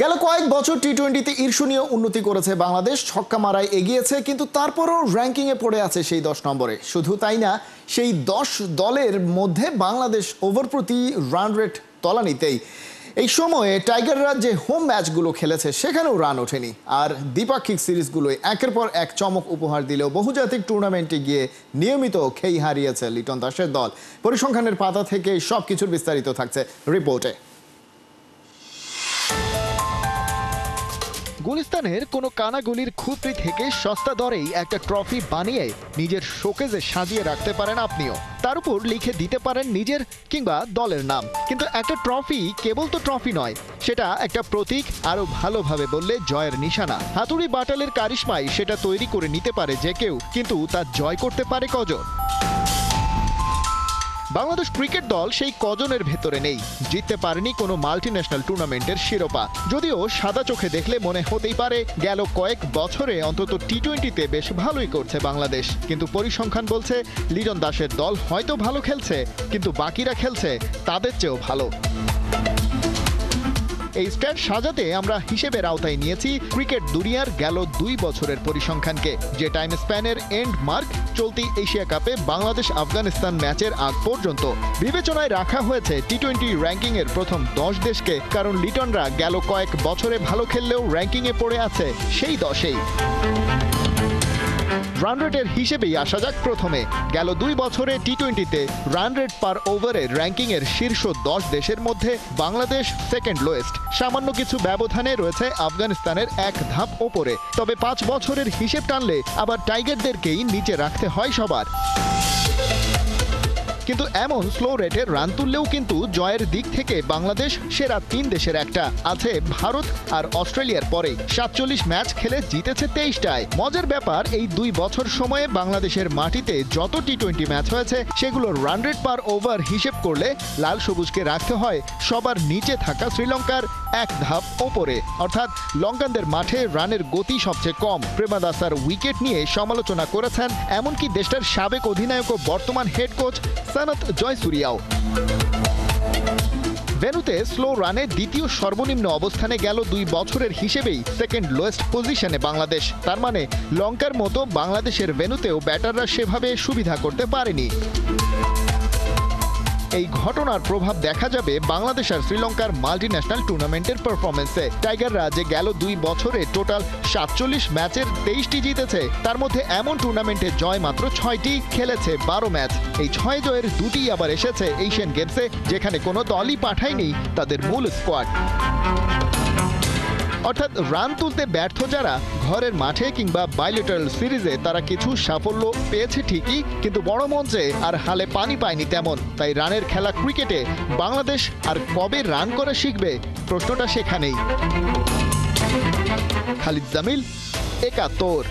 গেল কয়েক বছর টি-20তে ঈর্ষণীয় উন্নতি করেছে বাংলাদেশ। ছক্কা মারায় এগিয়েছে, কিন্তু তারপরও র্যাঙ্কিংয়ে পড়ে আছে সেই 10 নম্বরে। শুধু তাই না, সেই 10 দলের মধ্যে বাংলাদেশ ওভার প্রতি রান রেট তলানিতেই। এই সময়ে টাইগাররা যে হোম ম্যাচগুলো খেলেছে সেখানেও রান ওঠেনি, আর দ্বিপাক্ষিক সিরিজগুলোয় একের পর এক চমক উপহার দিলেও বহুজাতিক টুর্নামেন্টে গিয়ে নিয়মিত খেই হারিয়েছে লিটন দাসের দল। পরিসংখ্যানের পাতা থেকে সবকিছুর বিস্তারিত থাকছে রিপোর্টে। গুলিস্তানের কোনো কানাগুলির খুপড়ি থেকে সস্তা দরেই একটা ট্রফি বানিয়ে নিজের শোকেজে সাজিয়ে রাখতে পারেন আপনিও। তার উপর লিখে দিতে পারেন নিজের কিংবা দলের নাম। কিন্তু একটা ট্রফি কেবল তো ট্রফি নয়, সেটা একটা প্রতীক। আরো ভালোভাবে বললে জয়ের নিশানা। হাতুড়ি বাটালের কারিশমায় সেটা তৈরি করে নিতে পারে যে কেউ, কিন্তু তা জয় করতে পারে কজন? বাংলাদেশ ক্রিকেট দল সেই কজনের ভেতরে নেই। জিততে পারেনি কোনো মাল্টিন্যাশনাল টুর্নামেন্টের শিরোপা। যদিও সাদা চোখে দেখলে মনে হতেই পারে গেল কয়েক বছরে অন্তত টি-20তে বেশ ভালোই করছে বাংলাদেশ। কিন্তু পরিসংখ্যান বলছে লিটন দাসের দল হয়তো ভালো খেলছে, কিন্তু বাকিরা খেলছে তাদের চেয়েও ভালো। এই স্ট্যাট সাজাতে আমরা হিসেবের আওতায় নিয়েছি ক্রিকেট দুনিয়ার গেল 2 বছরের পরিসংখ্যানকে, যে টাইম স্প্যানের এন্ড মার্ক চলতি এশিয়া কাপে বাংলাদেশ আফগানিস্তান ম্যাচের আগ পর্যন্ত। বিবেচনায় রাখা হয়েছে টি-20 র্যাঙ্কিংয়ের প্রথম 10 দেশকে, কারণ লিটনরা গেল কয়েক বছরে ভালো খেললেও র্যাঙ্কিংয়ে পড়ে আছে সেই 10-এই। রান রেটের হিসেবেই আসা যাক প্রথমে। গেল 2 বছরে টি-20তে রান রেট পার ওভারের র্যাঙ্কিংয়ের শীর্ষ 10 দেশের মধ্যে বাংলাদেশ সেকেন্ড লোয়েস্ট। সামান্য কিছু ব্যবধানে রয়েছে আফগানিস্তানের এক ধাপ ওপরে। তবে 5 বছরের হিসেব টানলে আবার টাইগারদেরকেই নিচে রাখতে হয় সবার। কিন্তু এমন স্লো রেটের রান তুললেও কিন্তু জয়ের দিক থেকে বাংলাদেশ সেরা 3 দেশের একটা। আছে ভারত আর অস্ট্রেলিয়ার পরে। 47 ম্যাচ খেলে জিতেছে 23টায়। মজার ব্যাপার, এই 2 বছর সময়ে বাংলাদেশের মাটিতে যত টি-20 ম্যাচ হয়েছে সেগুলোর রান রেট পার ওভার হিসেব করলে লাল সবুজকে রাখতে হয় সবার নিচে থাকা শ্রীলঙ্কার এক ধাপ ওপরে। অর্থাৎ লঙ্কানদের মাঠে রানের গতি সবচেয়ে কম। প্রেমাদাসার উইকেট নিয়ে সমালোচনা করেছেন এমনকি দেশটার সাবেক অধিনায়ক ও বর্তমান হেড কোচ সনত জয়সুরিয়াও। ভেন্যুতে স্লো রানে দ্বিতীয় সর্বনিম্ন অবস্থানে গেল 2 বছরের হিসেবেই সেকেন্ড লোয়েস্ট পজিশনে বাংলাদেশ। তার মানে লঙ্কার মতো বাংলাদেশের ভেন্যুতেও ব্যাটাররা সেভাবে সুবিধা করতে পারেনি। এই ঘটনার প্রভাব দেখা যাবে বাংলাদেশ আর শ্রীলঙ্কার মাল্টিন্যাশনাল টুর্নামেন্টের পারফরমেন্সে। টাইগাররা যে গেল 2 বছরে টোটাল 47 ম্যাচের 23টি জিতেছে, তার মধ্যে এমন টুর্নামেন্টে জয় মাত্র 6টি, খেলেছে 12 ম্যাচ। এই 6 জয়ের 2টি আবার এসেছে এশিয়ান গেমসে, যেখানে কোনো দলই পাঠায়নি তাদের মূল স্কোয়াড। অর্থাৎ রান তুলতে ব্যর্থ যারা, ঘরের মাঠে কিংবা বাইলেটারাল সিরিজে তারা কিছু সাফল্য পেয়েছে ঠিকই, কিন্তু বড় মঞ্চে আর হালে পানি পায়নি তেমন। তাই রানের খেলা ক্রিকেটে বাংলাদেশ আর কবে রান করা শিখবে, প্রশ্নটা সেখানেই। খালিদ জামিল, 71।